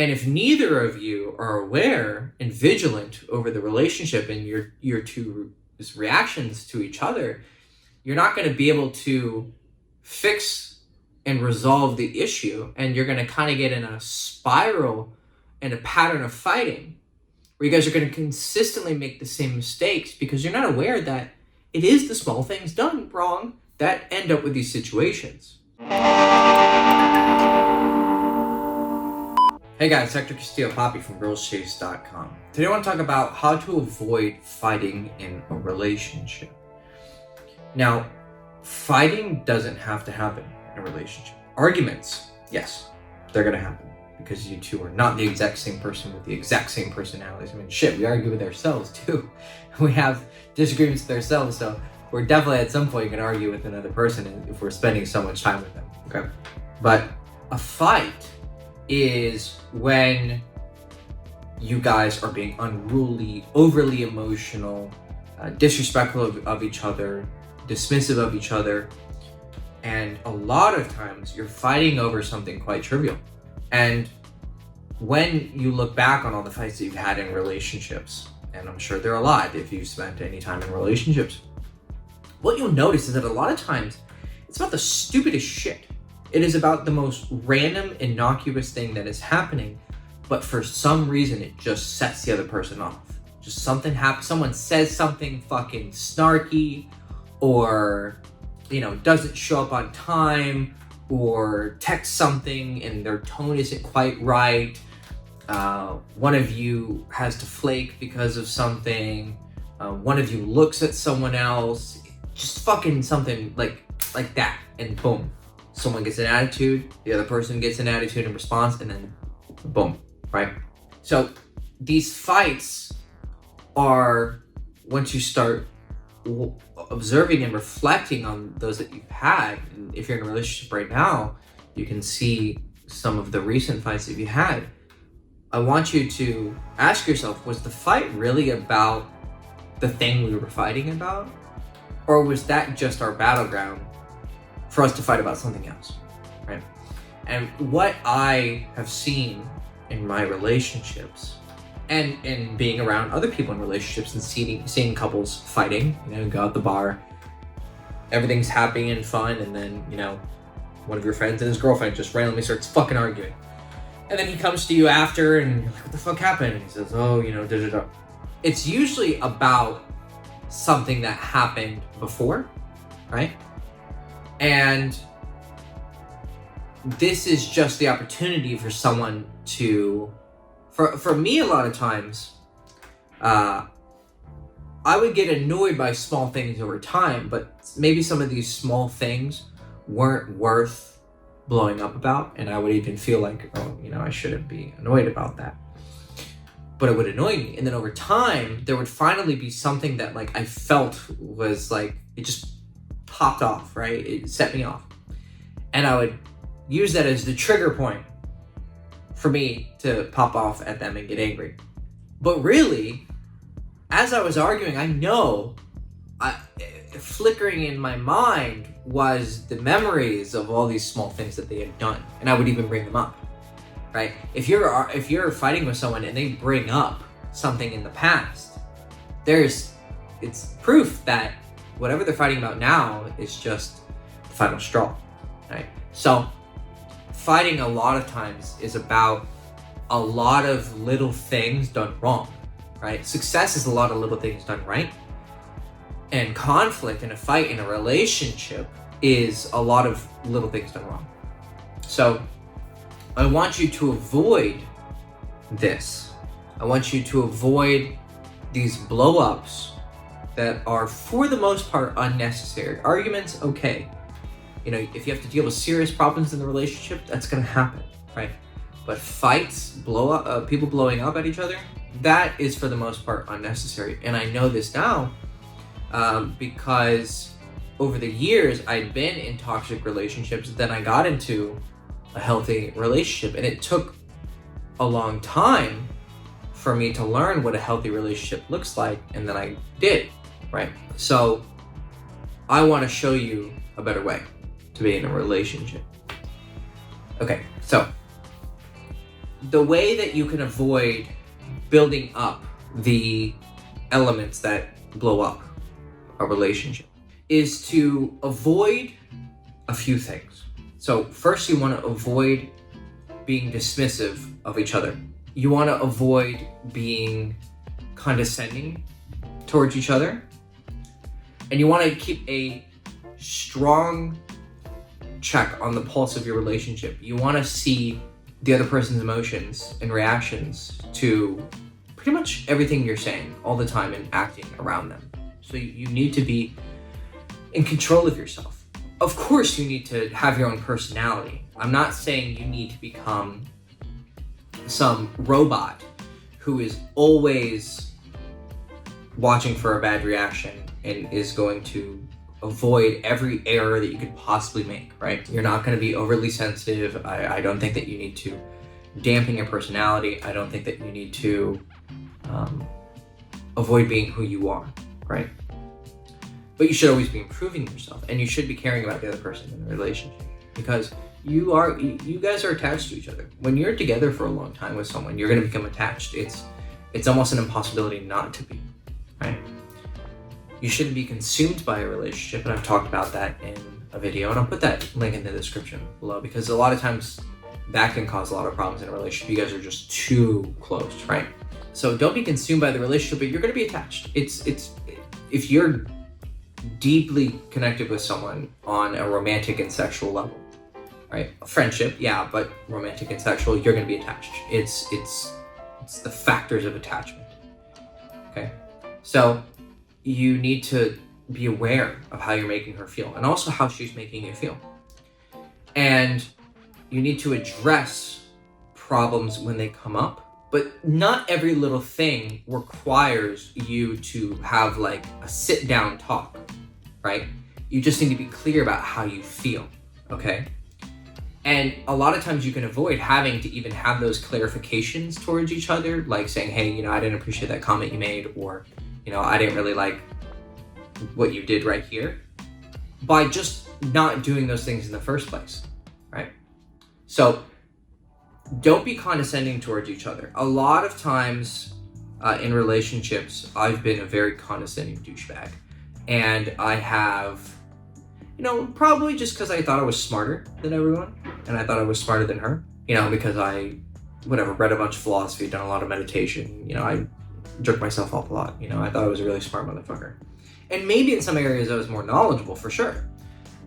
And if neither of you are aware and vigilant over the relationship and your two reactions to each other, you're not going to be able to fix and resolve the issue. And you're going to kind of get in a spiral and a pattern of fighting where you guys are going to consistently make the same mistakes because you're not aware that it is the small things done wrong that end up with these situations. Hey guys, Hector Castillo-Poppy from girlschase.com. Today I want to talk about how to avoid fighting in a relationship. Now, fighting doesn't have to happen in a relationship. Arguments, yes, they're going to happen because you two are not the exact same person with the exact same personalities. I mean, shit, we argue with ourselves too. We have disagreements with ourselves, so we're definitely at some point going to argue with another person if we're spending so much time with them, okay? But a fight is when you guys are being unruly, overly emotional, disrespectful of each other, dismissive of each other, and a lot of times you're fighting over something quite trivial. And when you look back on all the fights that you've had in relationships, and I'm sure there are a lot if you've spent any time in relationships, what you'll notice is that a lot of times it's about the stupidest shit. It is about the most random, innocuous thing that is happening, but for some reason it just sets the other person off. Just something happens, someone says something fucking snarky, or, doesn't show up on time, or texts something and their tone isn't quite right. One of you has to flake because of something. One of you looks at someone else. Just fucking something like that, and boom. Someone gets an attitude, the other person gets an attitude in response, and then boom, right? So these fights are, once you start observing and reflecting on those that you've had, and if you're in a relationship right now, you can see some of the recent fights that you had. I want you to ask yourself, was the fight really about the thing we were fighting about? Or was that just our battleground for us to fight about something else, right? And what I have seen in my relationships and being around other people in relationships and seeing couples fighting, go out the bar, everything's happy and fun, and then, one of your friends and his girlfriend just randomly starts fucking arguing. And then he comes to you after and you're like, what the fuck happened? And he says, oh, da-da-da. It's usually about something that happened before, right? And this is just the opportunity for someone to, for me, a lot of times, I would get annoyed by small things over time, but maybe some of these small things weren't worth blowing up about. And I would even feel like, I shouldn't be annoyed about that. But it would annoy me. And then over time, there would finally be something that I felt was it just popped off, right? It set me off. And I would use that as the trigger point for me to pop off at them and get angry. But really, as I was arguing, I know flickering in my mind was the memories of all these small things that they had done. And I would even bring them up, right? If you're fighting with someone and they bring up something in the past, it's proof that whatever they're fighting about now is just the final straw, right? So fighting a lot of times is about a lot of little things done wrong, right? Success is a lot of little things done right. And conflict in a fight in a relationship is a lot of little things done wrong. So I want you to avoid this. I want you to avoid these blow-ups that are, for the most part, unnecessary. Arguments, okay. If you have to deal with serious problems in the relationship, that's gonna happen, right? But fights, people blowing up at each other, that is, for the most part, unnecessary. And I know this now because over the years, I'd been in toxic relationships, then I got into a healthy relationship, and it took a long time for me to learn what a healthy relationship looks like, and then I did, right? So I want to show you a better way to be in a relationship. Okay, so the way that you can avoid building up the elements that blow up a relationship is to avoid a few things. So first, you want to avoid being dismissive of each other. You want to avoid being condescending towards each other. And you want to keep a strong check on the pulse of your relationship. You want to see the other person's emotions and reactions to pretty much everything you're saying all the time and acting around them. So you need to be in control of yourself. Of course, you need to have your own personality. I'm not saying you need to become some robot who is always watching for a bad reaction and is going to avoid every error that you could possibly make, right? You're not going to be overly sensitive. I don't think that you need to dampen your personality. I don't think that you need to avoid being who you are, right? But you should always be improving yourself, and you should be caring about the other person in the relationship, because you guys are attached to each other. When you're together for a long time with someone, you're going to become attached. It's almost an impossibility not to be, right? You shouldn't be consumed by a relationship, and I've talked about that in a video, and I'll put that link in the description below, because a lot of times that can cause a lot of problems in a relationship. You guys are just too close, right? So don't be consumed by the relationship, but you're going to be attached. If you're deeply connected with someone on a romantic and sexual level, right? Friendship, yeah, but romantic and sexual, you're going to be attached. It's the factors of attachment. Okay, so you need to be aware of how you're making her feel, and also how she's making you feel. And you need to address problems when they come up, but not every little thing requires you to have like a sit down talk, right? You just need to be clear about how you feel, okay? And a lot of times you can avoid having to even have those clarifications towards each other, like saying, hey, I didn't appreciate that comment you made, or, I didn't really like what you did right here, by just not doing those things in the first place, right? So don't be condescending towards each other. A lot of times in relationships, I've been a very condescending douchebag, and I have, probably just because I thought I was smarter than everyone, and I thought I was smarter than her, because I, read a bunch of philosophy, done a lot of meditation, I jerked myself off a lot, I thought I was a really smart motherfucker. And maybe in some areas I was more knowledgeable, for sure.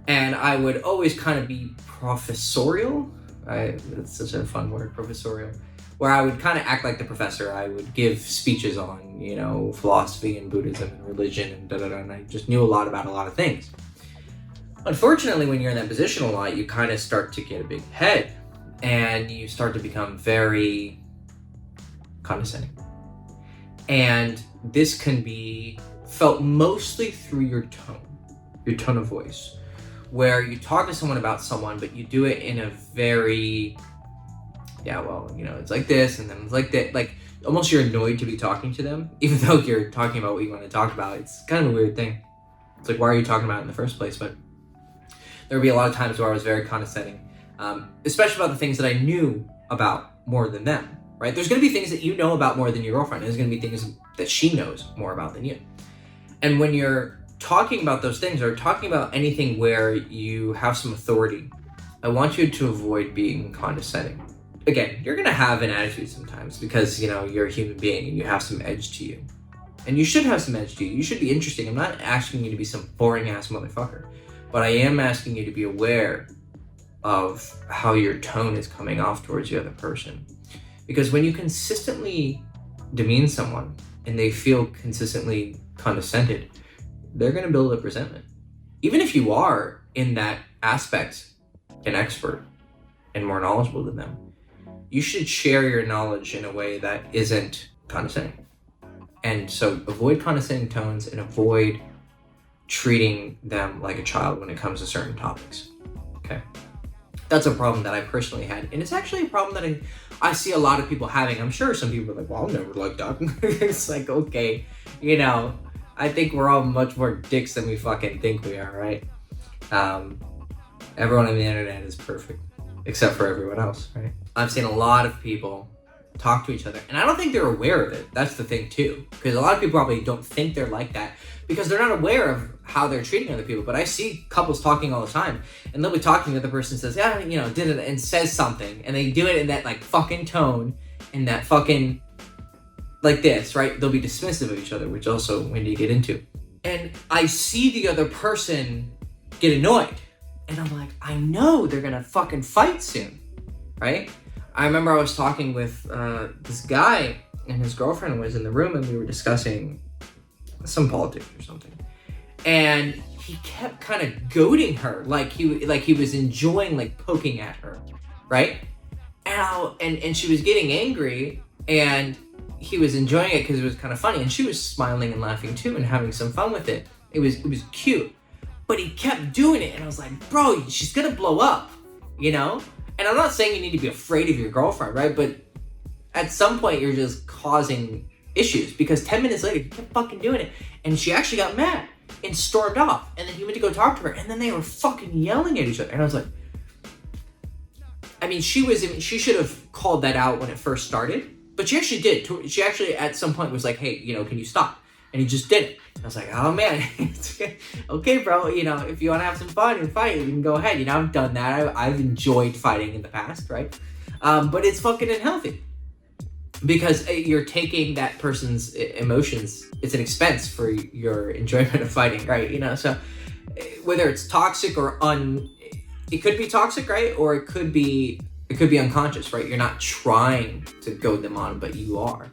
And I would always kind of be professorial. That's such a fun word, professorial. Where I would kind of act like the professor. I would give speeches on, philosophy and Buddhism and religion and da-da-da, and I just knew a lot about a lot of things. Unfortunately, when you're in that position a lot, you kind of start to get a big head, and you start to become very condescending. And this can be felt mostly through your tone of voice, where you talk to someone about someone, but you do it in a very, it's like this, and then it's like that, like almost you're annoyed to be talking to them, even though you're talking about what you want to talk about. It's kind of a weird thing. It's like, why are you talking about it in the first place? But there would be a lot of times where I was very condescending, especially about the things that I knew about more than them, right? There's going to be things that you know about more than your girlfriend. There's going to be things that she knows more about than you. And when you're talking about those things, or talking about anything where you have some authority, I want you to avoid being condescending. Again, you're going to have an attitude sometimes, because, you're a human being and you have some edge to you. And you should have some edge to you. You should be interesting. I'm not asking you to be some boring ass motherfucker, but I am asking you to be aware of how your tone is coming off towards the other person. Because when you consistently demean someone and they feel consistently condescended, they're going to build up resentment. Even if you are, in that aspect, an expert and more knowledgeable than them, you should share your knowledge in a way that isn't condescending. And so avoid condescending tones, and avoid treating them like a child when it comes to certain topics, okay? That's a problem that I personally had, and it's actually a problem that I see a lot of people having. I'm sure some people are like, well, I'll never like that. It's like, okay, I think we're all much more dicks than we fucking think we are, right? Everyone on the internet is perfect. except for everyone else, right? I've seen a lot of people talk to each other, and I don't think they're aware of it. That's the thing too, because a lot of people probably don't think they're like that because they're not aware of how they're treating other people. But I see couples talking all the time, and they'll be talking, and the person says, yeah, you know, did it, and says something, and they do it in that like fucking tone, in that fucking like this, right? They'll be dismissive of each other, which also when you get into. And I see the other person get annoyed, and I'm like, I know they're gonna fucking fight soon, right? I remember I was talking with this guy, and his girlfriend was in the room, and we were discussing some politics or something. And he kept kind of goading her, like he was enjoying like poking at her, right? And she was getting angry, and he was enjoying it because it was kind of funny, and she was smiling and laughing too and having some fun with it. It was cute, but he kept doing it, and I was like, bro, she's gonna blow up, you know? And I'm not saying you need to be afraid of your girlfriend, right? But at some point, you're just causing issues because 10 minutes later, he kept fucking doing it. And she actually got mad and stormed off. And then he went to go talk to her. And then they were fucking yelling at each other. And I was like, I mean, she should have called that out when it first started. But she actually did. She actually, at some point, was like, hey, you know, can you stop? And he just did it. I was like, oh man, okay, bro, you know, if you want to have some fun and fight, you can go ahead. You know, I've done that. I've enjoyed fighting in the past, right? But it's fucking unhealthy because you're taking that person's emotions. It's an expense for your enjoyment of fighting, right? You know, so whether it's toxic or it could be toxic, right? Or it could be unconscious, right? You're not trying to goad them on, but you are.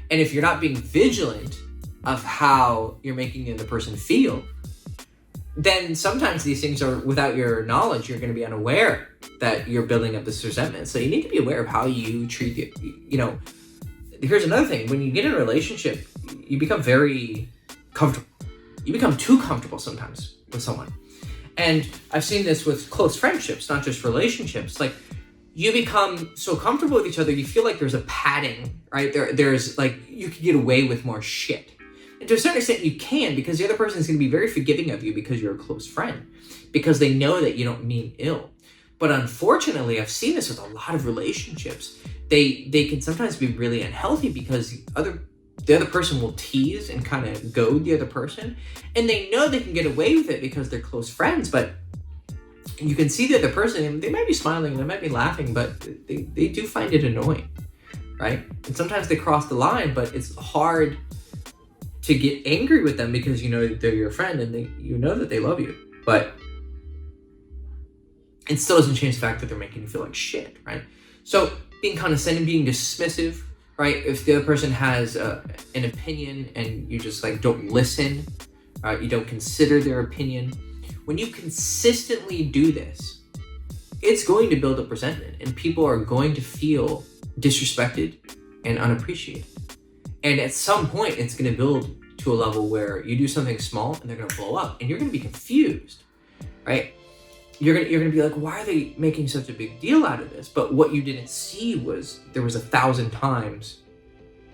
And if you're not being vigilant of how you're making the other person feel, then sometimes these things are without your knowledge. You're going to be unaware that you're building up this resentment. So you need to be aware of how you treat it. You know, here's another thing. When you get in a relationship, you become very comfortable. You become too comfortable sometimes with someone. And I've seen this with close friendships, not just relationships. Like, you become so comfortable with each other, you feel like there's a padding, right? There's like, you can get away with more shit. And to a certain extent, you can, because the other person is going to be very forgiving of you because you're a close friend, because they know that you don't mean ill. But unfortunately, I've seen this with a lot of relationships. They can sometimes be really unhealthy because the other person will tease and kind of goad the other person, and they know they can get away with it because they're close friends. But you can see the other person, and they might be smiling and they might be laughing, but they do find it annoying, right? And sometimes they cross the line, but it's hard to get angry with them because you know they're your friend and you know that they love you. But it still doesn't change the fact that they're making you feel like shit, right? So being condescending, being dismissive, right? If the other person has an opinion and you just like don't listen, you don't consider their opinion. When you consistently do this, it's going to build up resentment, and people are going to feel disrespected and unappreciated. And at some point, it's going to build to a level where you do something small and they're going to blow up, and you're going to be confused, right? You're going to be like, why are they making such a big deal out of this? But what you didn't see was there was 1,000 times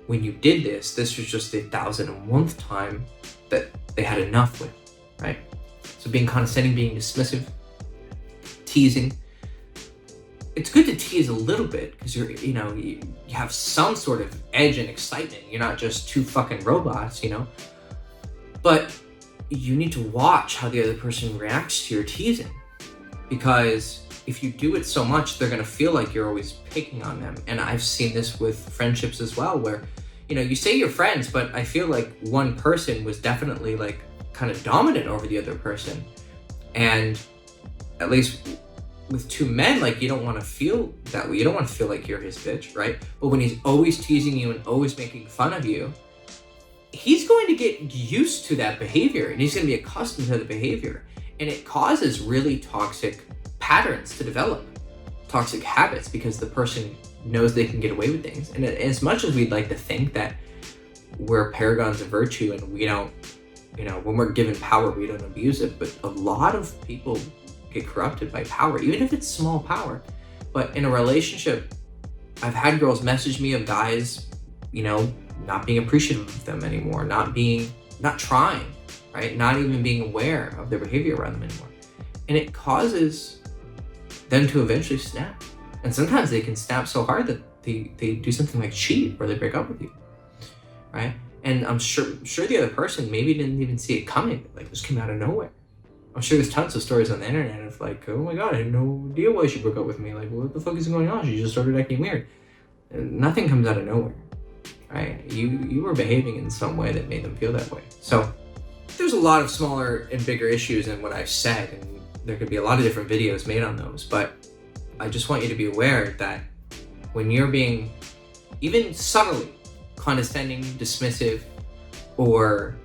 when you did this. This was just the 1,001th time that they had enough with, right? So being condescending, being dismissive, teasing. It's good to tease a little bit because you have some sort of edge and excitement. You're not just two fucking robots, you know. But you need to watch how the other person reacts to your teasing, because if you do it so much, they're gonna feel like you're always picking on them. And I've seen this with friendships as well, where you say you're friends, but I feel like one person was definitely like kind of dominant over the other person. And at least with two men, like, you don't want to feel that way. You don't want to feel like you're his bitch, right? But when he's always teasing you and always making fun of you, he's going to get used to that behavior, and he's going to be accustomed to the behavior. And it causes really toxic patterns to develop, toxic habits, because the person knows they can get away with things. And as much as we'd like to think that we're paragons of virtue and we don't, when we're given power, we don't abuse it, but a lot of people get corrupted by power, even if it's small power. But in a relationship, I've had girls message me of guys, not being appreciative of them anymore, not trying, right? Not even being aware of their behavior around them anymore. And it causes them to eventually snap. And sometimes they can snap so hard that they do something like cheat or they break up with you, right? And I'm sure the other person maybe didn't even see it coming. Like, this came out of nowhere. I'm sure there's tons of stories on the internet of like, oh my God, I had no idea why she broke up with me. Like, what the fuck is going on? She just started acting weird. And nothing comes out of nowhere, right? You were behaving in some way that made them feel that way. So there's a lot of smaller and bigger issues in what I've said, and there could be a lot of different videos made on those, but I just want you to be aware that when you're being even subtly condescending, dismissive, or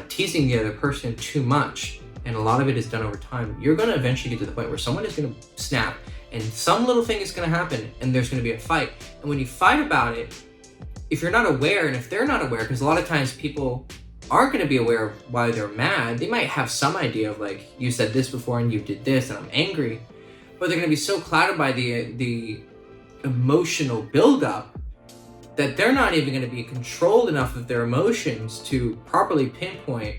teasing the other person too much, and a lot of it is done over time, you're going to eventually get to the point where someone is going to snap and some little thing is going to happen and there's going to be a fight. And when you fight about it, if you're not aware, and if they're not aware, because a lot of times people aren't going to be aware of why they're mad. They might have some idea of like, you said this before and you did this and I'm angry, but they're going to be so clouded by the emotional buildup that they're not even going to be controlled enough of their emotions to properly pinpoint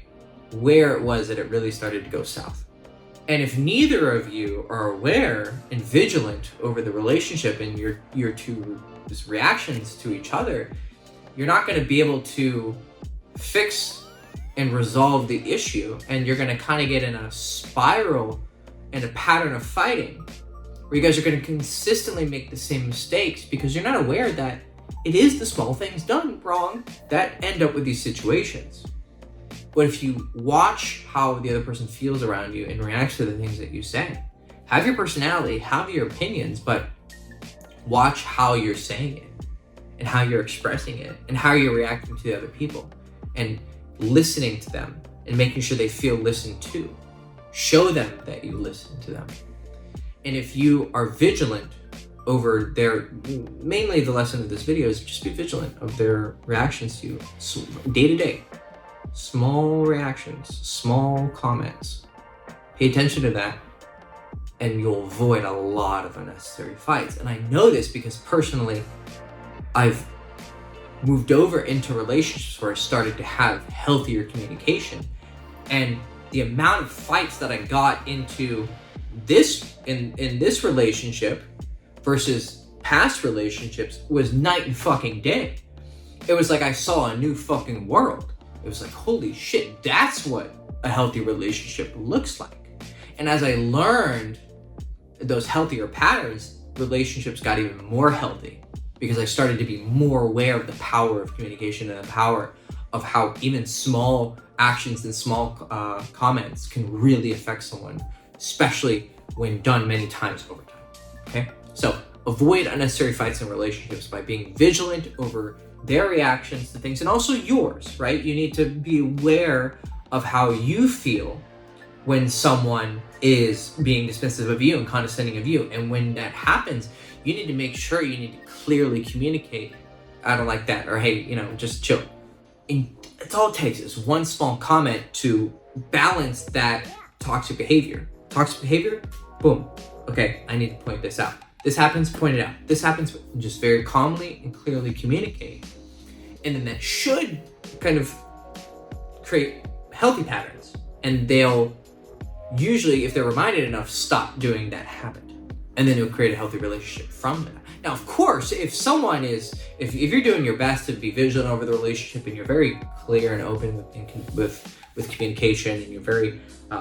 where it was that it really started to go south. And if neither of you are aware and vigilant over the relationship and your two reactions to each other, you're not going to be able to fix and resolve the issue, and you're going to kind of get in a spiral and a pattern of fighting where you guys are going to consistently make the same mistakes because you're not aware that it is the small things done wrong that end up with these situations. But if you watch how the other person feels around you and reacts to the things that you say, have your personality, have your opinions, but watch how you're saying it and how you're expressing it and how you're reacting to the other people and listening to them and making sure they feel listened to. Show them that you listen to them. And if you are vigilant over mainly the lesson of this video is just be vigilant of their reactions to you day to day. Small reactions, small comments. Pay attention to that and you'll avoid a lot of unnecessary fights. And I know this because personally, I've moved over into relationships where I started to have healthier communication. And the amount of fights that I got into this in this relationship versus past relationships was night and fucking day. It was like I saw a new fucking world. It was like, holy shit, that's what a healthy relationship looks like. And as I learned those healthier patterns, relationships got even more healthy because I started to be more aware of the power of communication and the power of how even small actions and small comments can really affect someone, especially when done many times over time, okay? So avoid unnecessary fights in relationships by being vigilant over their reactions to things and also yours, right? You need to be aware of how you feel when someone is being dismissive of you and condescending of you. And when that happens, you need to make sure you need to clearly communicate, I don't like that, or hey, just chill. And it's all it takes is one small comment to balance that toxic behavior. Toxic behavior, boom. Okay, I need to point this out. This happens, point it out. This happens, just very calmly and clearly communicate. And then that should kind of create healthy patterns. And they'll usually, if they're reminded enough, stop doing that habit. And then it'll create a healthy relationship from that. Now, of course, if someone is, if you're doing your best to be vigilant over the relationship and you're very clear and open with communication and you're very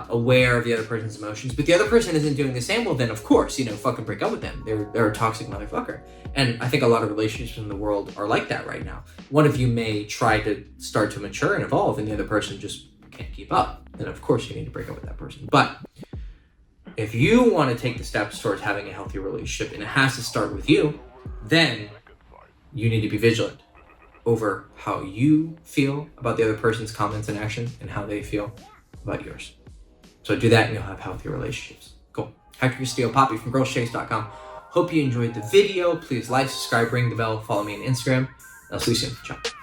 aware of the other person's emotions, but the other person isn't doing the same, well then of course, fucking break up with them. They're a toxic motherfucker. And I think a lot of relationships in the world are like that right now. One of you may try to start to mature and evolve and the other person just can't keep up. Then of course you need to break up with that person. But if you want to take the steps towards having a healthy relationship and it has to start with you, then you need to be vigilant over how you feel about the other person's comments and actions and how they feel about yours. So do that and you'll have healthy relationships. Cool. Hector Castillo Poppy from girlschase.com. Hope you enjoyed the video. Please like, subscribe, ring the bell, follow me on Instagram. I'll see you soon. Ciao.